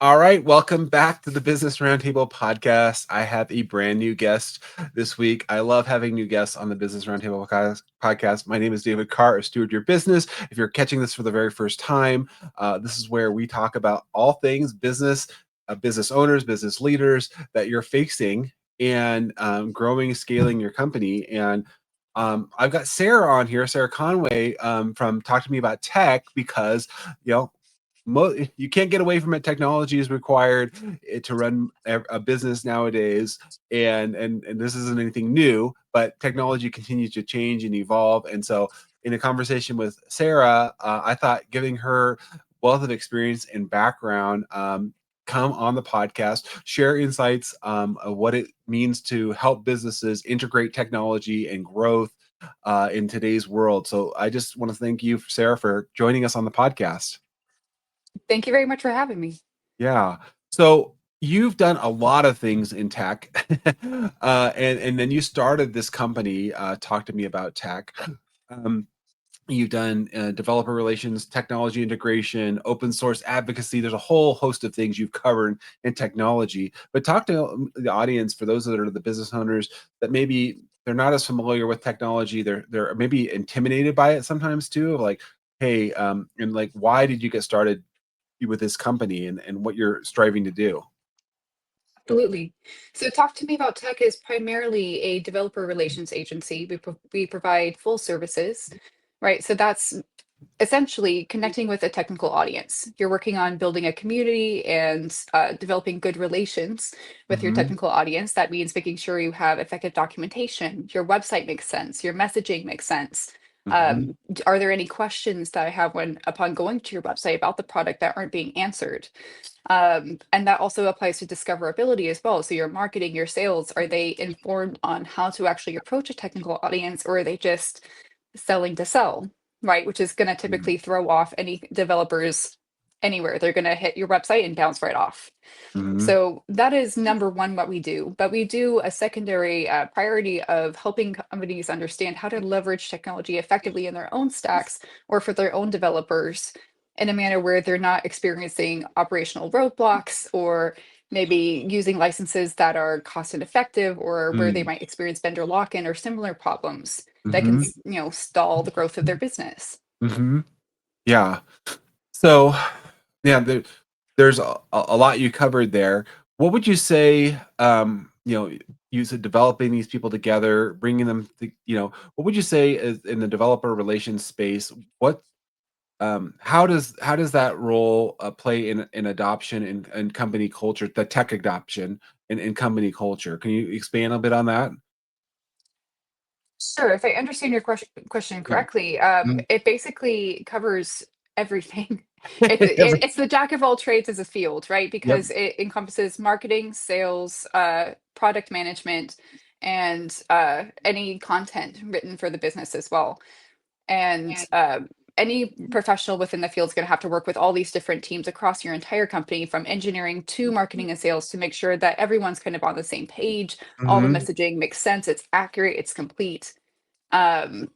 All right, welcome back to the Business Roundtable Podcast. I have a brand new guest this week. I love having new guests on the Business Roundtable Podcast. My name is David Carr of Steward Your Business. If you're catching this for the very first time, this is where we talk about all things business, business owners, business leaders that you're facing and growing, scaling your company. And I've got Sarah on here, Sarah Conway, from Talk to Me About Tech, because you know you can't get away from it. Technology is required to run a business nowadays, and this isn't anything new, but technology continues to change and evolve. And so in a conversation with Sarah, I thought giving her wealth of experience and background, come on the podcast, share insights of what it means to help businesses integrate technology and growth in today's world. So I just want to thank you, Sarah, for joining us on the podcast. Thank you very much for having me. Yeah. So you've done a lot of things in tech, and then you started this company. Talk to me about tech. Um, you've done developer relations, technology integration, open source advocacy. There's a whole host of things you've covered in technology. But talk to the audience, for those that are the business owners that maybe they're not as familiar with technology. They're maybe intimidated by it sometimes too. Of like, hey, and like, why did you get started with this company and what you're striving to do? Absolutely. So, Talk to Me About Tech is primarily a developer relations agency. We provide full services, right? So, that's essentially connecting with a technical audience. You're working on building a community and developing good relations with your Hmm. technical audience. That means making sure you have effective documentation, your website makes sense, your messaging makes sense. Hmm. Are there any questions that I have when upon going to your website about the product that aren't being answered? And that also applies to discoverability as well. So your marketing, your sales, are they informed on how to actually approach a technical audience, or are they just selling to sell, right? Which is going to typically throw off any developers anywhere. They're going to hit your website and bounce right off. Hmm. So that is number one what we do. But we do a secondary priority of helping companies understand how to leverage technology effectively in their own stacks or for their own developers in a manner where they're not experiencing operational roadblocks or maybe using licenses that are cost ineffective or where they might experience vendor lock-in or similar problems that can, Hmm. stall the growth of their business. Hmm. Yeah. So, yeah, there's a lot you covered there. What would you say? You said developing these people together, bringing them. What would you say is in the developer relations space? What how does that role play in adoption and company culture, the tech adoption in company culture? Can you expand a bit on that? Sure. If I understand your question Yeah. correctly, Mhm. it basically covers everything. Every, It's the jack of all trades as a field, right? yep. Because it encompasses marketing, sales, product management, and any content written for the business as well. And any professional within the field is going to have to work with all these different teams across your entire company, from engineering to marketing and sales, to make sure that everyone's kind of on the same page. All the Hmm. messaging makes sense, it's accurate, it's complete. Um,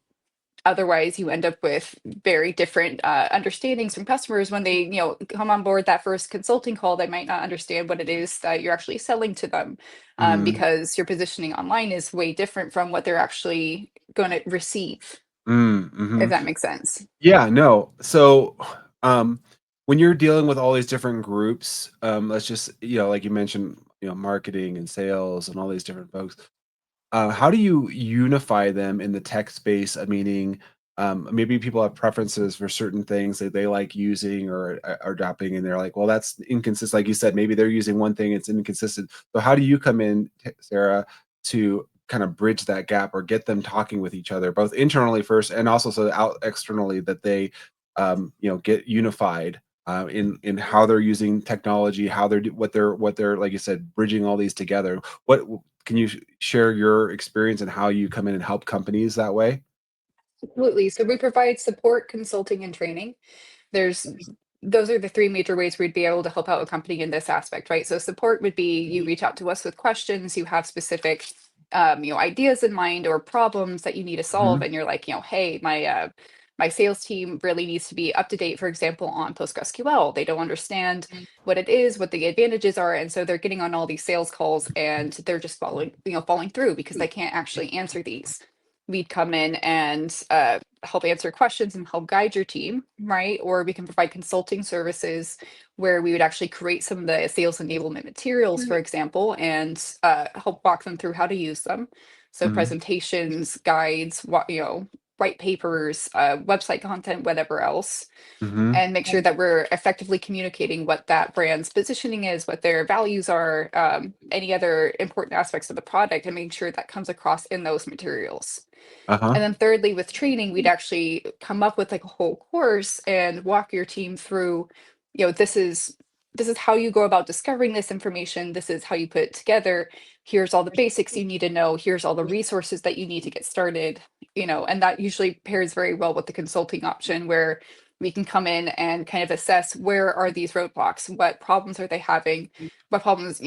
Otherwise, you end up with very different understandings from customers when they, come on board that first consulting call. They might not understand what it is that you're actually selling to them, Hmm. because your positioning online is way different from what they're actually going to receive, Hmm. if that makes sense. Yeah, no. So, um, when you're dealing with all these different groups, let's just, like you mentioned, marketing and sales and all these different folks. How do you unify them in the tech space? Meaning, maybe people have preferences for certain things that they like using or are adopting, and they're like, well, that's inconsistent. Like you said, maybe they're using one thing, it's inconsistent. So how do you come in, Sarah, to kind of bridge that gap or get them talking with each other, both internally first and also so out externally, that they, get unified in how they're using technology, how they're what they're like you said, bridging all these together. What can you share your experience and how you come in and help companies that way? Absolutely. So we provide support, consulting, and training. There's Those are the three major ways we'd be able to help out a company in this aspect, right? So support would be you reach out to us with questions, you have specific ideas in mind or problems that you need to solve, Mhm. and you're like, hey, my my sales team really needs to be up to date, for example, on PostgreSQL. They don't understand what it is, what the advantages are, and so they're getting on all these sales calls and they're just falling through because they can't actually answer these. We'd come in and help answer questions and help guide your team, right? Or we can provide consulting services where we would actually create some of the sales enablement materials, for example, and help walk them through how to use them. So Mm-hmm. presentations, guides, white papers, website content, whatever else, Mm-hmm. and make sure that we're effectively communicating what that brand's positioning is, what their values are, any other important aspects of the product, and making sure that comes across in those materials. Uh-huh. And then thirdly, with training, we'd actually come up with like a whole course and walk your team through, this is how you go about discovering this information. This is how you put it together. Here's all the basics you need to know. Here's all the resources that you need to get started, and that usually pairs very well with the consulting option where we can come in and kind of assess where are these roadblocks, what problems are they having, what problems,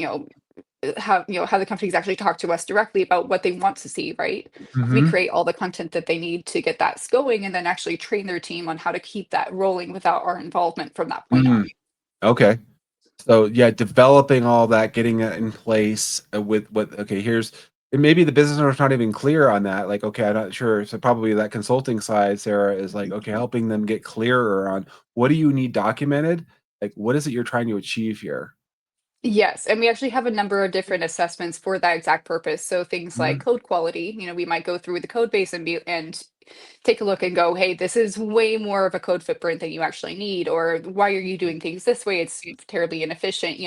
have the companies actually talk to us directly about what they want to see, right? We Mm-hmm. create all the content that they need to get that going and then actually train their team on how to keep that rolling without our involvement from that point Mm. on. Okay. So yeah, developing all that, getting it in place with what, okay, here's, and maybe the business owner's not even clear on that. Like, okay, I'm not sure. So probably that consulting side, Sarah, is like, okay, helping them get clearer on what do you need documented? Like, what is it you're trying to achieve here? Yes, and we actually have a number of different assessments for that exact purpose. So things like Mhm. code quality, we might go through the code base and take a look and go, hey, this is way more of a code footprint than you actually need, or why are you doing things this way? It's terribly inefficient.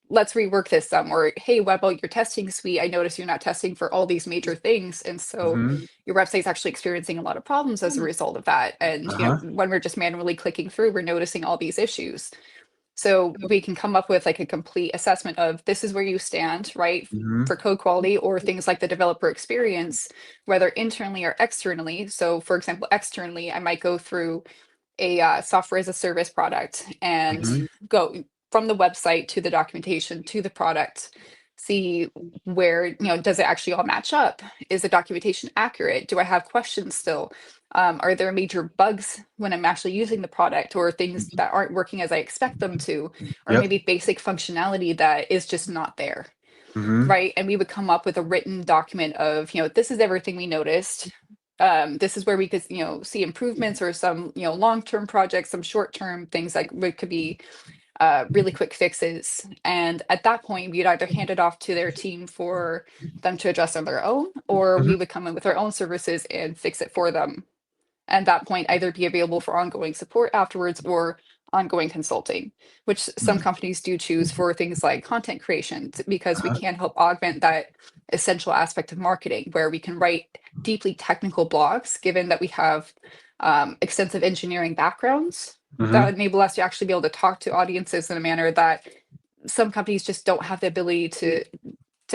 Let's rework this some. Or hey, what about your testing suite? I notice you're not testing for all these major things, and so Mhm. your website's actually experiencing a lot of problems as a result of that. And Uh-huh. when we're just manually clicking through, we're noticing all these issues. So we can come up with like a complete assessment of this is where you stand, right? Mhm. For code quality or things like the developer experience, whether internally or externally. So, for example, externally, I might go through a software as a service product and Mhm. go from the website to the documentation to the product, see where, does it actually all match up? Is the documentation accurate? Do I have questions still? Are there major bugs when I'm actually using the product or things that aren't working as I expect them to, or Yep. maybe basic functionality that is just not there? Mhm. Right. And we would come up with a written document of, this is everything we noticed. This is where we could, see improvements or some, long-term projects, some short-term things like what could be really quick fixes. And at that point, we'd either hand it off to their team for them to address on their own, or Mhm. we would come in with our own services and fix it for them and that point either be available for ongoing support afterwards or ongoing consulting, which some Mhm. companies do choose for things like content creation because we Uh-huh. can help augment that essential aspect of marketing where we can write deeply technical blogs given that we have extensive engineering backgrounds that Mhm. enable us to actually be able to talk to audiences in a manner that some companies just don't have the ability to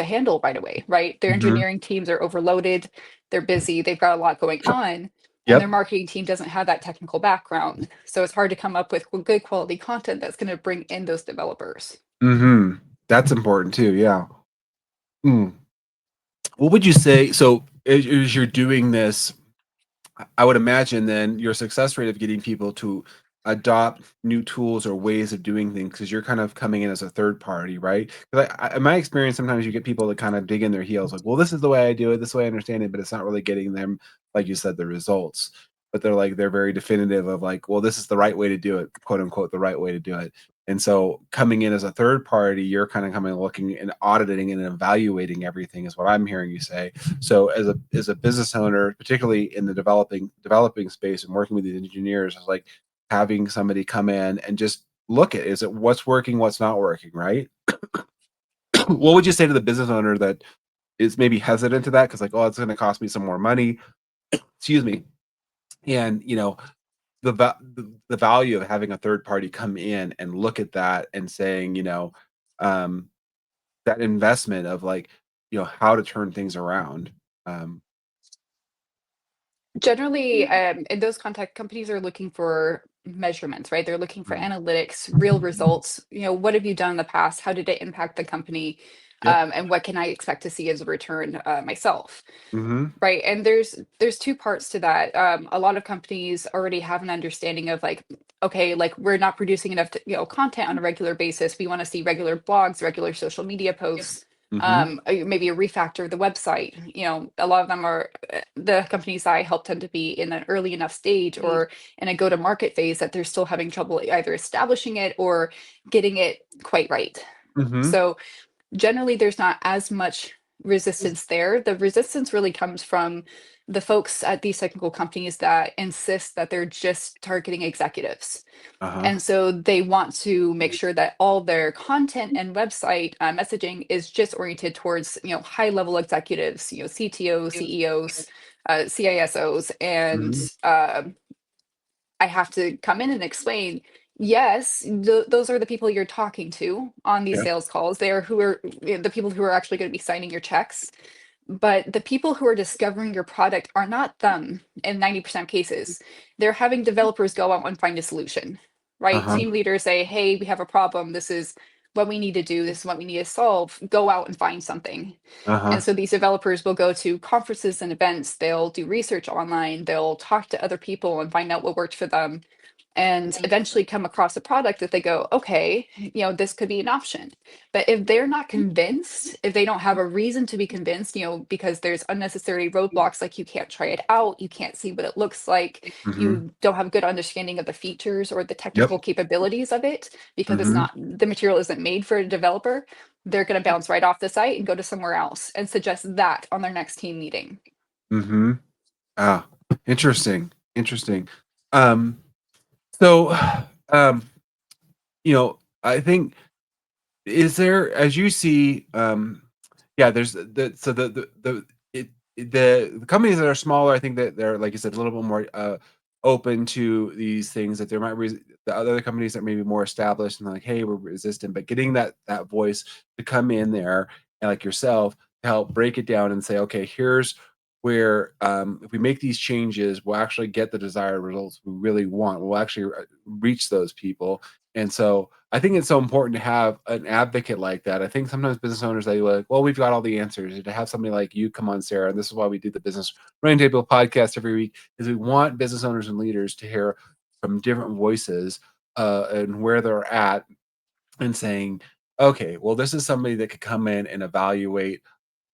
handle right away, right? Their Mhm. engineering teams are overloaded, they're busy, they've got a lot going on, and their Yep. marketing team doesn't have that technical background. So it's hard to come up with good quality content that's going to bring in those developers. Mhm. That's important too. Yeah. Mm. What would you say? So as you're doing this, I would imagine then your success rate of getting people to adopt new tools or ways of doing things because you're kind of coming in as a third party, right? Because in my experience, sometimes you get people that kind of dig in their heels, like, well, this is the way I do it, this way I understand it, but it's not really getting them, like you said, the results. But they're very definitive of like, well, this is the right way to do it, quote unquote, the right way to do it. And so coming in as a third party, you're kind of coming looking and auditing and evaluating everything is what I'm hearing you say. So as a business owner, particularly in the developing space and working with these engineers, is like having somebody come in and just look at is it what's working, what's not working, right? What would you say to the business owner that is maybe hesitant to that because like, oh, it's going to cost me some more money, excuse me, and the value of having a third party come in and look at that and saying, um, that investment of like, how to turn things around. Um, Generally, in those contact companies are looking for measurements, right? They're looking for mm, analytics, real results. What have you done in the past? How did it impact the company? Yep. And what can I expect to see as a return myself? Mhm. Right. And there's two parts to that. A lot of companies already have an understanding of like, okay, like we're not producing enough, content on a regular basis. We want to see regular blogs, regular social media posts, Mhm. maybe a refactor of the website. A lot of them are the companies that I help tend to be in an early enough stage or in a go-to-market phase that they're still having trouble either establishing it or getting it quite right. Mhm. So generally there's not as much resistance there. The resistance really comes from the folks at these technical companies that insist that they're just targeting executives. Uh-huh. And so they want to make sure that all their content and website messaging is just oriented towards, high level executives, CTOs, CEOs, CISOs, and Mhm. I have to come in and explain, yes, those are the people you're talking to on these Yeah. sales calls. They are who are the people who are actually going to be signing your checks. But the people who are discovering your product are not them in 90% of cases. They're having developers go out and find a solution, right? Uh-huh. Team leaders say, hey, we have a problem. This is what we need to do. This is what we need to solve. Go out and find something. Uh-huh. And so these developers will go to conferences and events, they'll do research online, they'll talk to other people and find out what worked for them, and eventually come across a product that they go, okay, this could be an option. But if they're not convinced, if they don't have a reason to be convinced, because there's unnecessary roadblocks, like you can't try it out, you can't see what it looks like, Mhm. you don't have a good understanding of the features or the Yep. technical capabilities of it, because it's Mhm. not the material isn't made for a developer, they're going to bounce right off the site and go to somewhere else and suggest that on their next team meeting. Mhm. Ah, interesting. Interesting. Um, so, um, I think is there as you see, yeah, there's the companies that are smaller, I think that they're, like you said, a little bit more open to these things that there might the other companies that may be more established and like, hey, we're resistant, but getting that voice to come in there and like yourself to help break it down and say, okay, here's where if we make these changes, we'll actually get the desired results we really want. We'll actually reach those people. And so I think it's so important to have an advocate like that. I think sometimes business owners they like, well, we've got all the answers. And to have somebody like you come on, Sarah, and this is why we do the Business Roundtable podcast every week, is we want business owners and leaders to hear from different voices and where they're at, and saying, okay, well, this is somebody that could come in and evaluate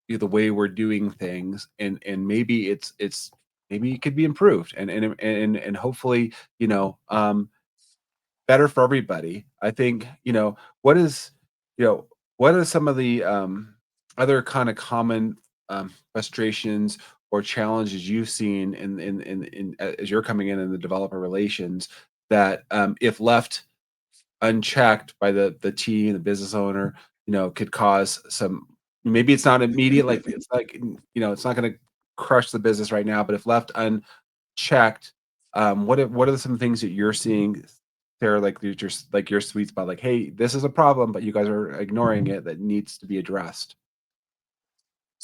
the way we're doing things, and maybe it's maybe it could be improved, and hopefully, better for everybody. I think, what is, what are some of the other kind of common frustrations or challenges you've seen as you're coming in the developer relations that if left unchecked by the team, the business owner, could cause some, maybe it's not immediate, like it's like, it's not going to crush the business right now, but if left checked, what are some things that you're seeing, Sarah, like you're just like your sweet spot, like, hey, this is a problem, but you guys are ignoring it that needs to be addressed.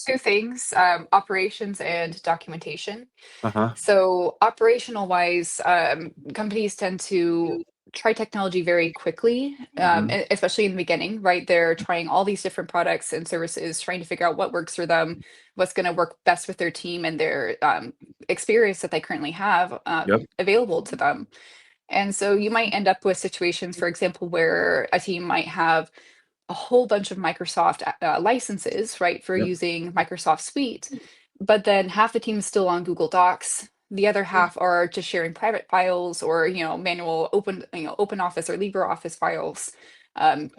Two things, operations and documentation. Uh-huh. So operational wise, companies tend to try technology very quickly, Hmm. especially in the beginning, right? They're trying all these different products and services, trying to figure out what works for them, what's going to work best with their team and their experience that they currently have Yep. available to them. And so you might end up with situations, for example, where a team might have a whole bunch of Microsoft licenses, right, for Yep. using Microsoft Suite, but then half the team is still on Google Docs. The other half are just sharing private files or manual open Office or LibreOffice files.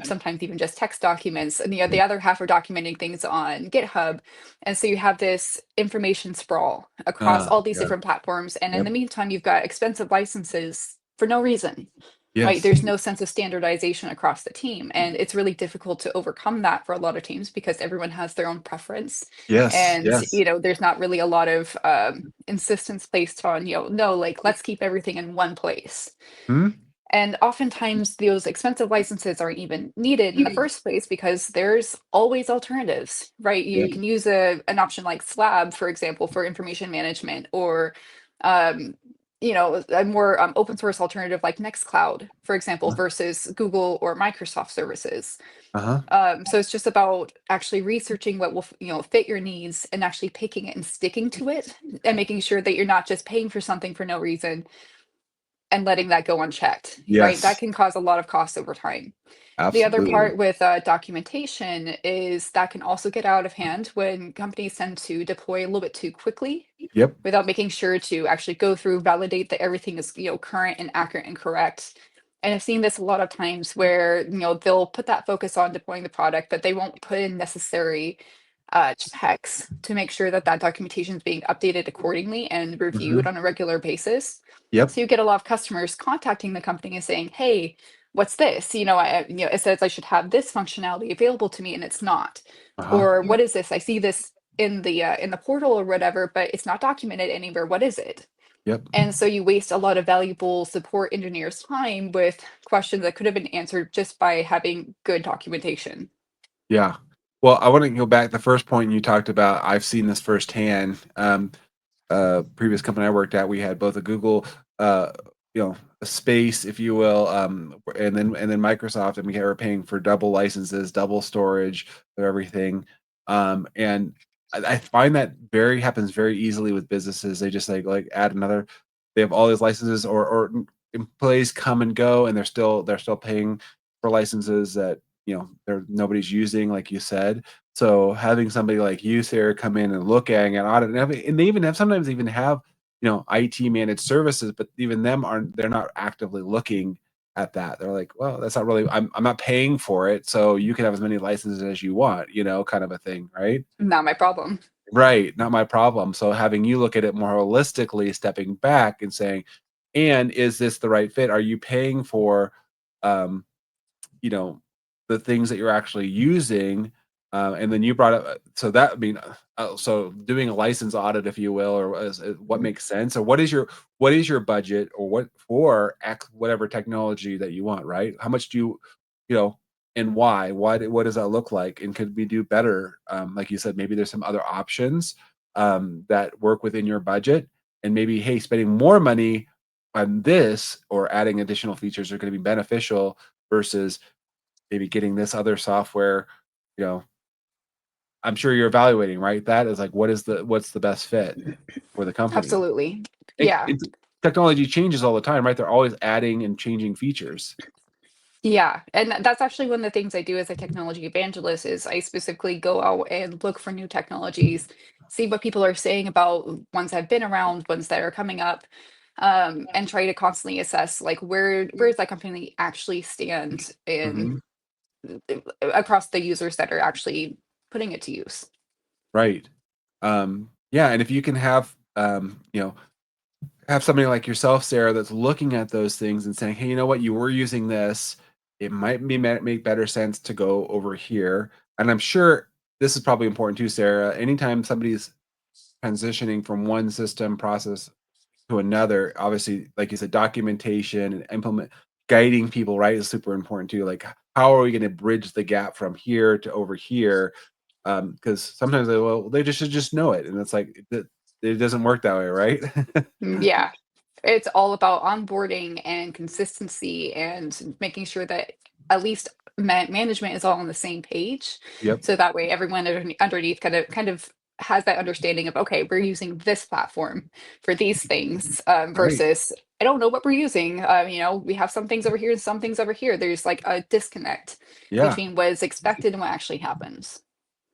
Sometimes even just text documents, and the other half are documenting things on GitHub. And so you have this information sprawl across all these Yeah. different platforms. And in Yep. the meantime, you've got expensive licenses for no reason, right? Yes. There's no sense of standardization across the team. And it's really difficult to overcome that for a lot of teams because everyone has their own preference. Yes. And, Yes. there's not really a lot of insistence placed on, no, like, let's keep everything in one place. Hmm. And oftentimes those expensive licenses aren't even needed in the first place because there's always alternatives, right? You Yep. can use an option like Slab, for example, for information management, or um, a more open source alternative like Nextcloud, for example, versus Google or Microsoft services. Uh-huh. So it's just about actually researching what will, fit your needs and actually picking it and sticking to it and making sure that you're not just paying for something for no reason and letting that go unchecked, right? That Yes, can cause a lot of costs over time. The other absolutely. part with documentation is that can also get out of hand when companies tend to deploy a little bit too quickly Yep. without making sure to actually go through, validate that everything is, current and accurate and correct. And I've seen this a lot of times where, they'll put that focus on deploying the product, but they won't put in necessary checks to make sure that that documentation is being updated accordingly and reviewed Hmm. on a regular basis. Yep. So you get a lot of customers contacting the company and saying, "Hey, what's this? It says I should have this functionality available to me, and it's not." Uh-huh. Or what is this? I see this in the portal or whatever, but it's not documented anywhere. What is it? Yep. And so you waste a lot of valuable support engineers' time with questions that could have been answered just by having good documentation. Yeah. Well, I want to go back. The first point you talked about, I've seen this firsthand. Previous company I worked at, we had both a Google, uh, a space, if you will, and then Microsoft, and we were paying for double licenses, double storage for everything. And I find that very happens very easily with businesses. They just like add another. They have all these licenses, or employees come and go, and they're still paying for licenses that nobody's using, like you said. So having somebody like you, Sarah, come in and look at and audit, and they even have sometimes even have IT managed services, but even them aren't they're not actively looking at that. They're like, well, that's not really I'm not paying for it, so you can have as many licenses as you want, kind of a thing, right? Not my problem. Right, not my problem. So having you look at it more holistically, stepping back and saying, and is this the right fit? Are you paying for um you know, the things that you're actually using, and then you brought up, so that I mean, so doing a license audit, if you will, or what makes sense, or what is your budget, or what for X whatever technology that you want, right? How much do you know, and why? What does that look like? And could we do better? Like you said, maybe there's some other options that work within your budget, and maybe hey, spending more money on this or adding additional features are going to be beneficial versus maybe getting this other software, you know, I'm sure you're evaluating, right? That is like, what's the best fit for the company? Absolutely. It Yeah. it's technology changes all the time, right? They're always adding and changing features. Yeah, and that's actually one of the things I do as a technology evangelist is I specifically go out and look for new technologies, see what people are saying about ones that have been around, ones that are coming up, and try to constantly assess like where does that company actually stand in Mhm. across the users that are actually putting it to use. Right. Yeah, and if you can have somebody like yourself, Sarah, that's looking at those things and saying, "Hey, you know what? You were using this. It might make better sense to go over here." And I'm sure this is probably important too, Sarah. Anytime somebody's transitioning from one system process to another, obviously, like you said, documentation and guiding people, right, is super important too. Like, how are we going to bridge the gap from here to over here? Because sometimes they just should just know it, and it's like it doesn't work that way, right? Yeah. It's all about onboarding and consistency and making sure that at least management is all on the same page. Yep. So that way everyone underneath kind of has that understanding of, okay, we're using this platform for these things, Right. versus I don't know what we're using. We have some things over here and some things over here. There's like a disconnect Yeah. between what is expected and what actually happens.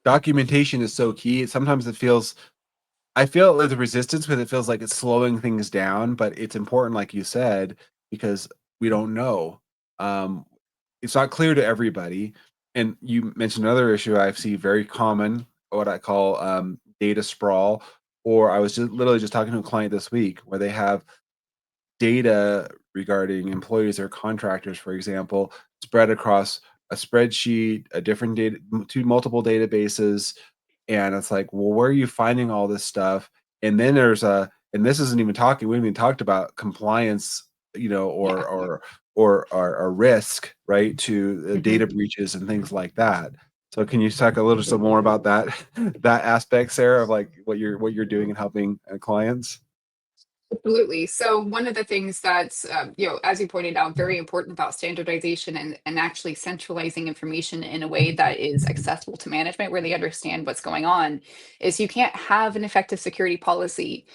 Documentation is so key. Sometimes I feel with the resistance because it feels like it's slowing things down, but it's important, like you said, because we don't know. Um, it's not clear to everybody. And you mentioned another issue I see very common, what I call data sprawl. Or I was just literally just talking to a client this week where they have data regarding employees or contractors, for example, spread across a spreadsheet, a different data, two multiple databases, and it's like, well, where are you finding all this stuff? And then and this isn't even talking. We haven't even talked about compliance, Yeah. or risk, right, to Mhm. data breaches and things like that. So, can you talk a little bit more about that that aspect, Sarah, of like what you're doing and helping clients? Absolutely. So one of the things that's, as you pointed out, very important about standardization and actually centralizing information in a way that is accessible to management, where they understand what's going on, is you can't have an effective security policy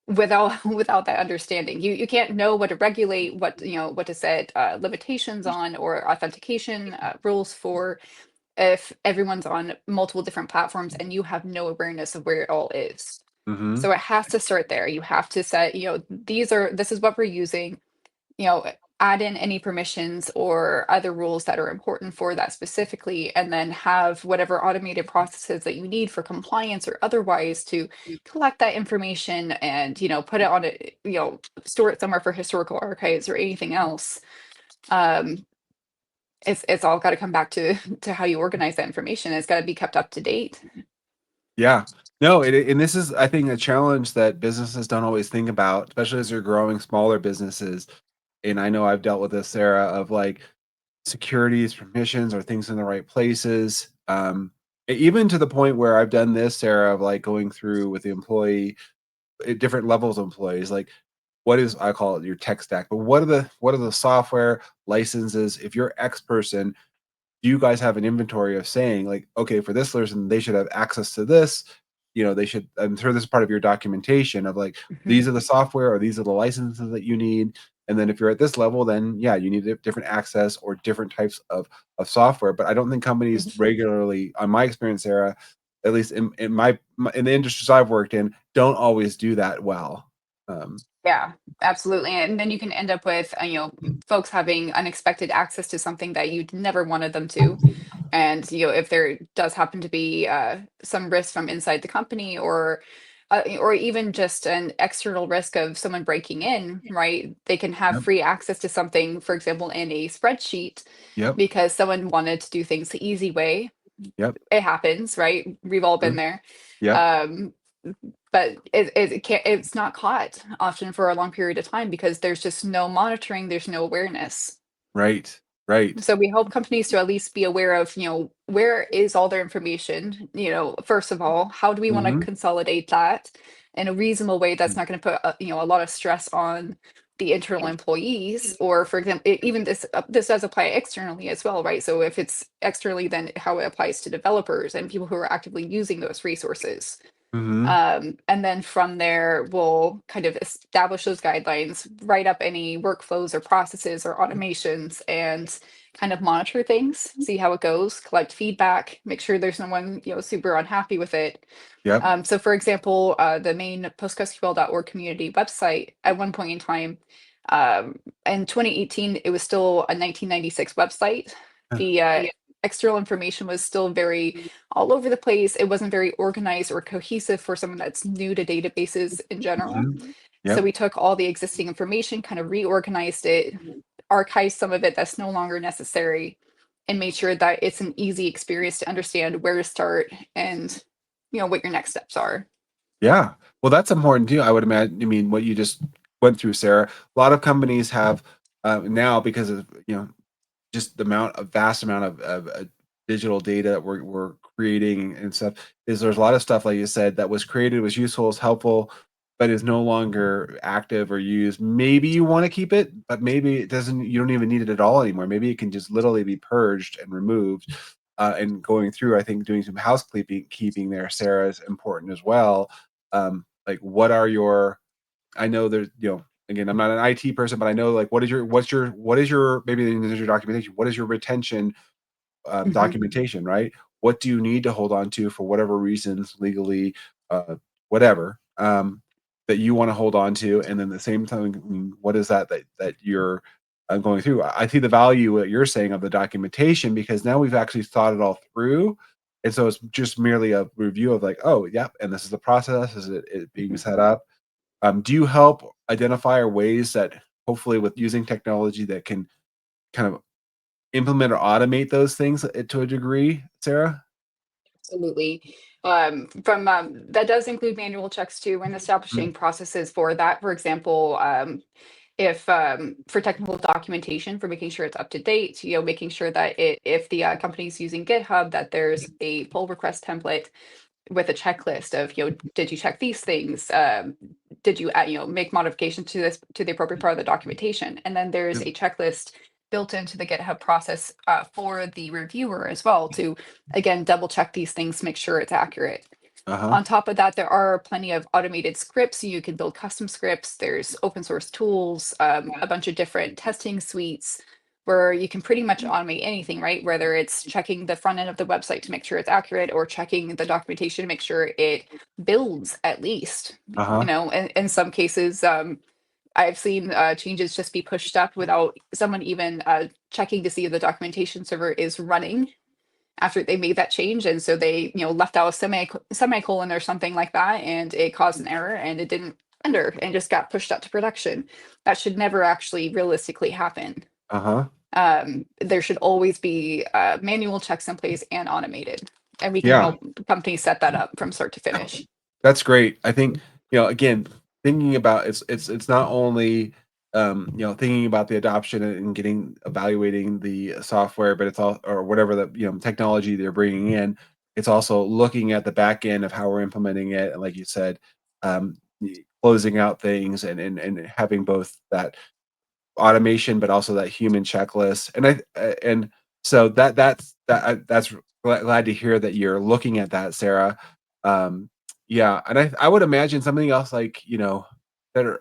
without without that understanding. You can't know what to regulate, what to set limitations on, or authentication rules for, if everyone's on multiple different platforms and you have no awareness of where it all is. Mm-hmm. So it has to start there. You have to set, this is what we're using, add in any permissions or other rules that are important for that specifically, and then have whatever automated processes that you need for compliance or otherwise to collect that information and, put it on it, store it somewhere for historical archives or anything else. Um, it's all got to come back to to how you organize that information. It's got to be kept up to date. Yeah. No, and this is, I think, a challenge that businesses don't always think about, especially as they're growing smaller businesses. And I know I've dealt with this, Sarah, of like securities, permissions, are things in the right places. Even to the point where I've done this, Sarah, of like going through with the employee at different levels of employees, like what is, I call it your tech stack, but what are the software licenses? If you're X person, do you guys have an inventory of saying like, okay, for this person, they should have access to this, they should, I'm sure this is part of your documentation of like, Mhm. these are the software or these are the licenses that you need. And then if you're at this level, then yeah, you need different access or different types of software. But I don't think companies regularly, on my experience, Sarah, at least in in the industries I've worked in, don't always do that well. um, Yeah, absolutely. And then you can end up with, folks having unexpected access to something that you'd never wanted them to. And, if there does happen to be some risk from inside the company, or even just an external risk of someone breaking in, right? They can have yep, free access to something, for example, in a spreadsheet, yep, because someone wanted to do things the easy way. yep, It happens, right? We've all been true, there. yep, Um, but it can't, it's not caught often for a long period of time because there's just no monitoring, there's no awareness. right, right. So we help companies to at least be aware of, where is all their information? First of all, how do we want to Hmm. consolidate that in a reasonable way that's not going to put, a lot of stress on the internal employees? Or, for example, even this does apply externally as well, right? So if it's externally, then how it applies to developers and people who are actively using those resources. Hmm. And then from there, we'll kind of establish those guidelines, write up any workflows or processes or automations, and kind of monitor things, see how it goes, collect feedback, make sure there's no one, super unhappy with it. Yep. So for example, the main postgresql.org community website at one point in time, in 2018, it was still a 1996 website. The external information was still very all over the place. It wasn't very organized or cohesive for someone that's new to databases in general. Mhm. So Yep. we took all the existing information, kind of reorganized it, archived some of it that's no longer necessary, and made sure that it's an easy experience to understand where to start and, what your next steps are. Yeah. Well, that's important too. I would imagine. I mean, what you just went through, Sarah. A lot of companies have now, because of just the vast amount of digital data that we're creating and stuff. Is there's a lot of stuff like you said that was created, was useful, is helpful, but is no longer active or used. Maybe you want to keep it, but maybe it doesn't. You don't even need it at all anymore. Maybe it can just literally be purged and removed. And going through, I think doing some housekeeping keeping there, Sarah, is important as well. Like, what are your? I know there's, again, I'm not an IT person, but I know like what is your maybe there's your documentation. What is your retention Mhm. documentation, right? What do you need to hold on to for whatever reasons, legally, whatever, that you want to hold on to, and then at the same time, what is that you're going through? I see the value what you're saying of the documentation, because now we've actually thought it all through, and so it's just merely a review of like, oh, yep, and this is the process, is it being Mhm. set up. Do you help identify or ways that hopefully with using technology that can kind of implement or automate those things to a degree, Sarah? Absolutely. From That does include manual checks too, and Mm, establishing processes for that. For example, if for technical documentation, for making sure it's up to date, making sure that if the company's using GitHub, that there's a pull request template with a checklist of, did you check these things? Did you, make modifications to this, to the appropriate part of the documentation? And then there's a checklist built into the GitHub process for the reviewer as well to, again, double check these things, make sure it's accurate. Uh-huh. On top of that, there are plenty of automated scripts. You can build custom scripts. There's open source tools, a bunch of different testing suites where you can pretty much automate anything, right? Whether it's checking the front end of the website to make sure it's accurate or checking the documentation to make sure it builds at least. Uh-huh. In some cases, I've seen changes just be pushed up without someone even checking to see if the documentation server is running after they made that change. And so they, left out a semicolon or something like that, and it caused an error and it didn't render and just got pushed out to production. That should never actually realistically happen. Uh-huh. There should always be manual checks in place and automated. And we can Yeah. help companies set that up from start to finish. That's great. I think, again, thinking about it's not only thinking about the adoption and getting evaluating the software, but it's all or whatever the technology they're bringing in. It's also looking at the back end of how we're implementing it, and like you said, closing out things and having both that automation, but also that human checklist. And so that's glad to hear that you're looking at that, Sarah. Yeah, and I would imagine something else like that are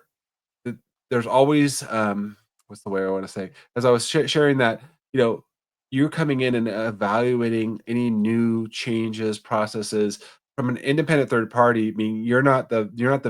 there's always what's the way I want to say, as I was sharing that you know you're coming in and evaluating any new changes processes from an independent third party. I mean, you're not the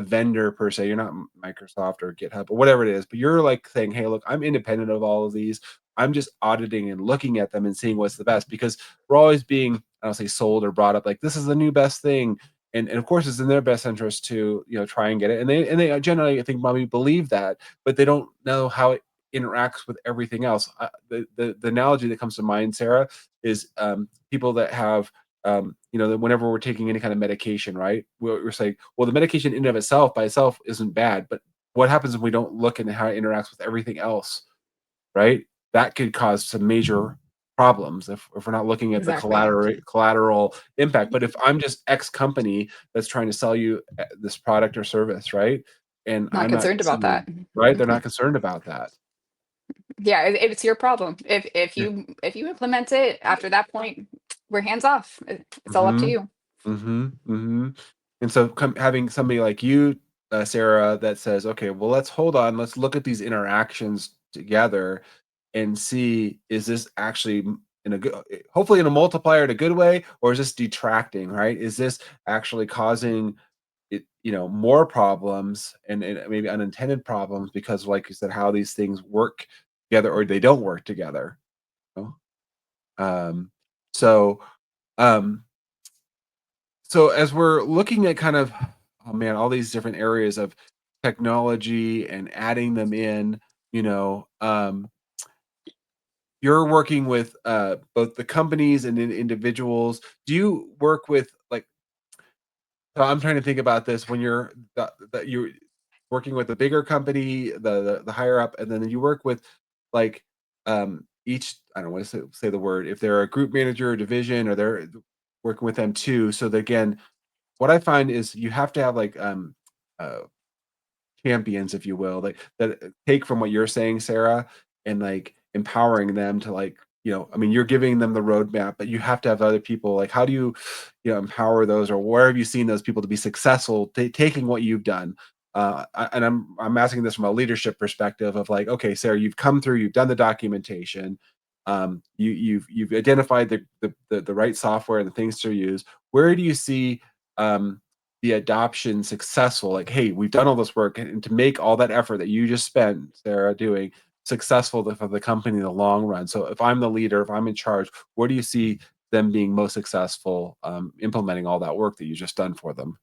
vendor per se. You're not Microsoft or GitHub or whatever it is, but you're like saying, hey, look, I'm independent of all of these. I'm just auditing and looking at them and seeing what's the best, because we're always being, I don't say sold or brought up like this is the new best thing. And of course it's in their best interest to try and get it, and they generally, I think, probably believe that, but they don't know how it interacts with everything else. The analogy that comes to mind, Sarah, is people that have that whenever we're taking any kind of medication, right, we're saying, well, the medication in and of itself by itself isn't bad, but what happens if we don't look at how it interacts with everything else, right? That could cause some major problems if we're not looking at the Exactly. collateral impact. But if I'm just X company that's trying to sell you this product or service, right? And Not I'm not concerned about selling, that. right? They're not concerned about that. Yeah, it's your problem. If Yeah. you implement it after that point, we're hands off. It's all up to Mhm. you. Mhm. Mhm. And so having somebody like you, Sarah, that says, okay, well, let's hold on, let's look at these interactions together and see, is this actually in a good, hopefully in a multiplier in a good way, or is this detracting, right? Is this actually causing it, more problems and maybe unintended problems because, like you said, how these things work together or they don't work together. You Um, so, um, so as we're looking at kind of, oh man, all these different areas of technology and adding them in, you know, um, you're working with both the companies and individuals. Do you work with like? So I'm trying to think about this when you're working with the bigger company, the higher up, and then you work with like each, I don't want to say the word, if they're a group manager or division, or they're working with them too. So that, again, what I find is you have to have like uh champions, if you will, like that take from what you're saying, Sarah, and like empowering them to like, I mean, you're giving them the roadmap, but you have to have other people. Like, how do you, empower those, or where have you seen those people to be successful, taking what you've done? And I'm asking this from a leadership perspective of like, okay, Sarah, you've come through, you've done the documentation, you've identified the right software and the things to use. Where do you see the adoption successful? Like, hey, we've done all this work, and to make all that effort that you just spent, Sarah, doing successful for the company in the long run. So if I'm the leader, if I'm in charge, where do you see them being most successful implementing all that work that you just done for them?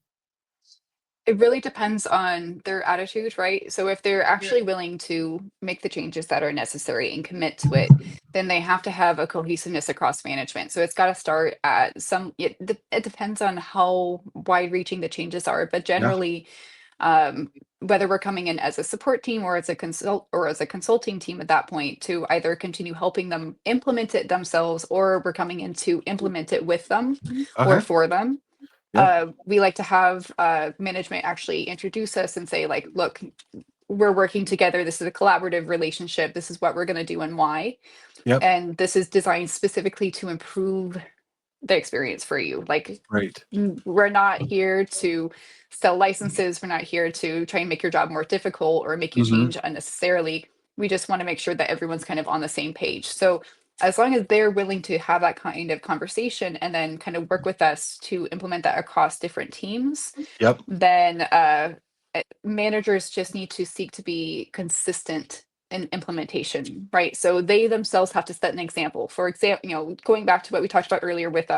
It really depends on their attitude, right? So if they're actually willing to make the changes that are necessary and commit to it, then they have to have a cohesiveness across management. So it's got to start at it depends on how wide reaching the changes are, but Yeah. generally, whether we're coming in as a support team or as a consulting team at that point to either continue helping them implement it themselves, or we're coming in to implement it with them or Okay. for them. Yep. We like to have management actually introduce us and say, like, look, we're working together. This is a collaborative relationship. This is what we're going to do and why. Yep. And this is designed specifically to improve the experience for you. Like, Right. we're not here to sell licenses. We're not here to try and make your job more difficult or make you Hmm. change unnecessarily. We just want to make sure that everyone's kind of on the same page. So as long as they're willing to have that kind of conversation and then kind of work with us to implement that across different teams, Yep. then managers just need to seek to be consistent in implementation, right? So they themselves have to set an example. For example, going back to what we talked about earlier with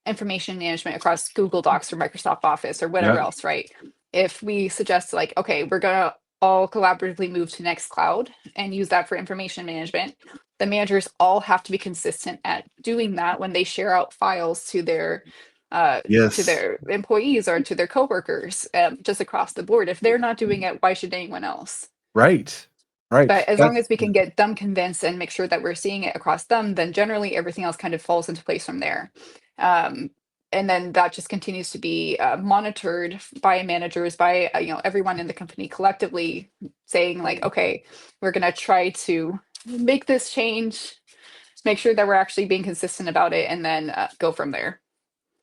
information management across Google Docs or Microsoft Office or whatever Yep. else, right? If we suggest, like, okay, we're gonna all collaboratively move to Nextcloud and use that for information management, the managers all have to be consistent at doing that when they share out files uh, to Yes. their employees or to their coworkers, just across the board. If they're not doing it, why should anyone else? Right. Right. But as long That's as we can get them convinced and make sure that we're seeing it across them, then generally everything else kind of falls into place from there. Um, and then that just continues to be monitored by managers, by everyone in the company collectively, saying, like, okay, we're going to try to make this change, make sure that we're actually being consistent about it, and then go from there.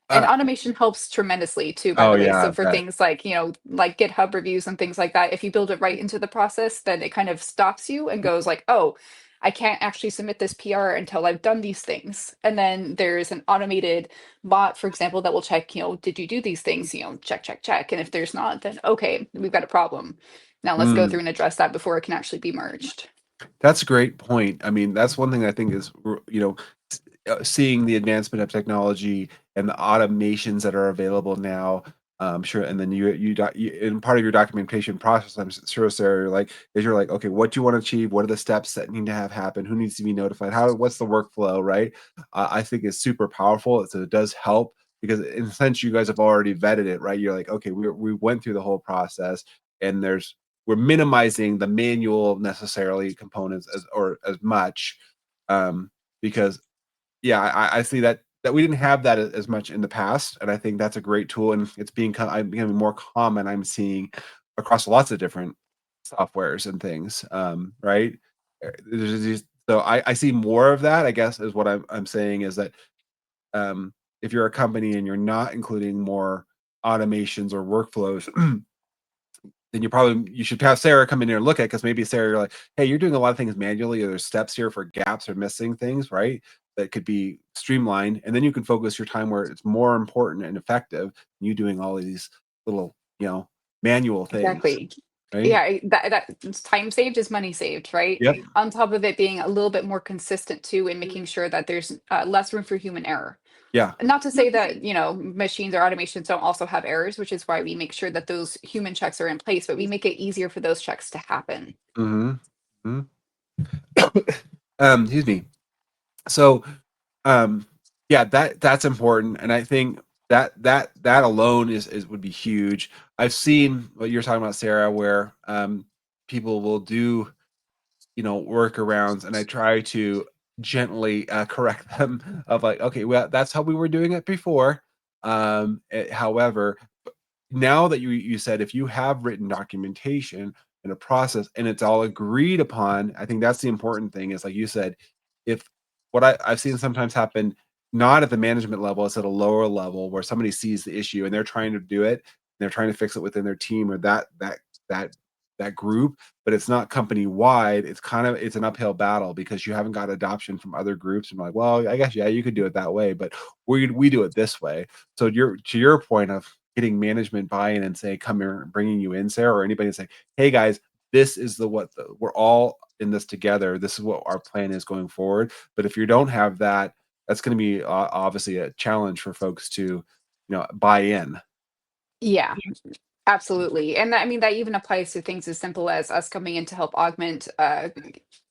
And uh, automation helps tremendously too, by oh the way. yeah, So I for bet. things like, like GitHub reviews and things like that, if you build it right into the process, then it kind of stops you and goes like, oh, I can't actually submit this PR until I've done these things. And then there's an automated bot, for example, that will check, did you do these things? Check, check, check. And if there's not, then okay, we've got a problem. Now let's go Mm. through and address that before it can actually be merged. That's a great point. I mean, that's one thing I think is, seeing the advancement of technology and the automations that are available now. Sure. And then in part of your documentation process, sure, Sarah, you're like, okay, what do you want to achieve? What are the steps that need to have happen? Who needs to be notified? What's the workflow? Right. I think it's super powerful. So it does help because in a sense, you guys have already vetted it, right? You're like, okay, we went through the whole process and we're minimizing the manual necessarily components as much, because yeah, I see that we didn't have that as much in the past, and I think that's a great tool, and it's becoming more common. I'm seeing across lots of different softwares and things, right? So I see more of that. I guess is what I'm saying is that, if you're a company and you're not including more automations or workflows, then you should have Sarah come in here and look at because maybe Sarah, you're like, hey, you're doing a lot of things manually, or there's steps here for gaps or missing things, right? That could be streamlined. And then you can focus your time where it's more important and effective than you doing all of these little, manual things, Exactly. right? Yeah, that time saved is money saved, right? Yep. On top of it being a little bit more consistent too, and making sure that there's less room for human error. Yeah. Not to say that, machines or automations don't also have errors, which is why we make sure that those human checks are in place, but we make it easier for those checks to happen. Hmm. Hmm. Excuse me. So, um, yeah, that's important, and I think that alone is would be huge. I've seen what you're talking about, Sarah, where people will do workarounds, and I try to gently correct them of like, okay, well, that's how we were doing it before. However, now that you said if you have written documentation and a process and it's all agreed upon, I think that's the important thing is like you said, if what I've seen sometimes happen, not at the management level, it's at a lower level where somebody sees the issue and they're trying to do it, they're trying to fix it within their team or that that group, but it's not company wide. It's an uphill battle because you haven't got adoption from other groups. And like, well, I guess yeah, you could do it that way, but we do it this way. So to your point of getting management buy-in and say, come here, bringing you in, Sarah, or anybody say, hey guys, this is we're all in this together. This is what our plan is going forward. But if you don't have that, that's going to be obviously a challenge for folks to, buy in. Yeah, absolutely. And that, I mean, that even applies to things as simple as us coming in to help augment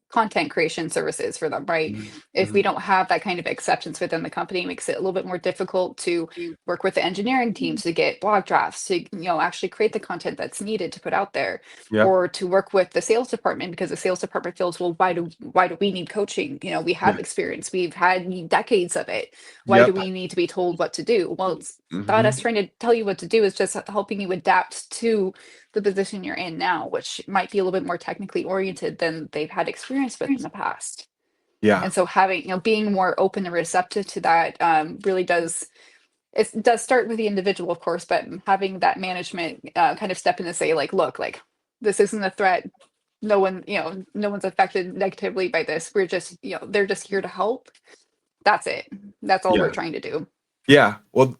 content creation services for them, right? If we don't have that kind of acceptance within the company, it makes it a little bit more difficult to work with the engineering teams to get blog drafts, to actually create the content that's needed to put out there, Yep. or to work with the sales department, because the sales department feels, well, why do we need coaching? We have Yeah. experience, we've had decades of it. Why do Yep. we need to be told what to do? Well, it's not Mhm. us trying to tell you what to do, it's just helping you adapt to the position you're in now, which might be a little bit more technically oriented than they've had experience with in the past. Yeah. And so having, being more open and receptive to that, really does, it does start with the individual, of course, but having that management kind of step in and say, like, look, like, this isn't a threat. No one, no one's affected negatively by this. We're just, they're just here to help. That's it. That's all we're Yeah. trying to do. Yeah. Well,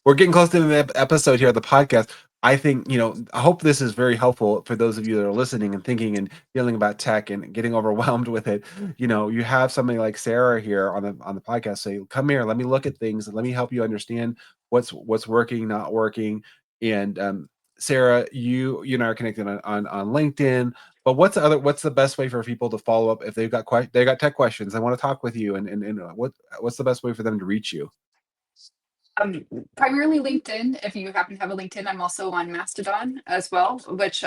we're getting close to the episode here of the podcast. I think, I hope this is very helpful for those of you that are listening and thinking and feeling about tech and getting overwhelmed with it. You have somebody like Sarah here on the podcast say, come here, let me look at things and let me help you understand what's working, not working. And Sarah, you and I are connected on LinkedIn. But what's the best way for people to follow up if they've got tech questions? They want to talk with you, and what's the best way for them to reach you? Primarily LinkedIn. If you happen to have a LinkedIn, I'm also on Mastodon as well, which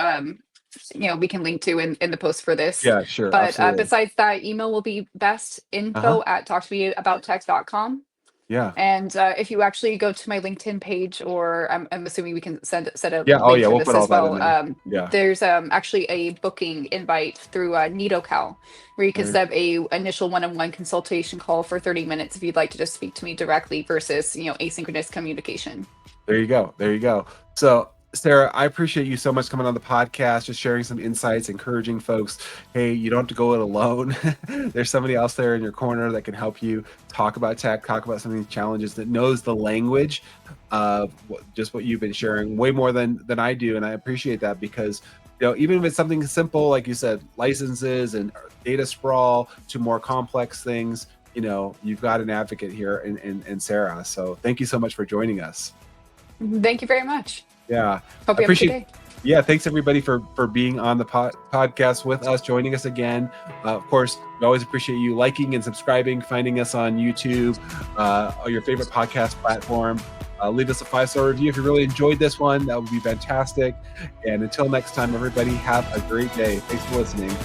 we can link to in the post for this. Yeah, sure, But absolutely. besides that, email will be best, Uh-huh. info@talktomeabouttech.com. Yeah. And if you actually go to my LinkedIn page, or I'm assuming we can set a Yeah. Oh, link yeah. for We'll this put all as that in well. there. Yeah. There's actually a booking invite through NitoCal, where you can There, set up a initial one-on-one consultation call for 30 minutes if you'd like to just speak to me directly versus asynchronous communication. there you go. There you go. So, Sarah, I appreciate you so much coming on the podcast, just sharing some insights, encouraging folks. Hey, you don't have to go it alone. There's somebody else there in your corner that can help you talk about tech, talk about some of these challenges, that knows the language of just what you've been sharing way more than I do. And I appreciate that, because even if it's something simple, like you said, licenses and data sprawl, to more complex things, you've got an advocate here in Sarah. So thank you so much for joining us. Thank you very much. Yeah, Hope I you have a good appreciate. day. Yeah, thanks everybody for being on the podcast with us, joining us again. Of course, we always appreciate you liking and subscribing, finding us on YouTube, or your favorite podcast platform. Leave us a 5-star review if you really enjoyed this one. That would be fantastic. And until next time, everybody, have a great day. Thanks for listening.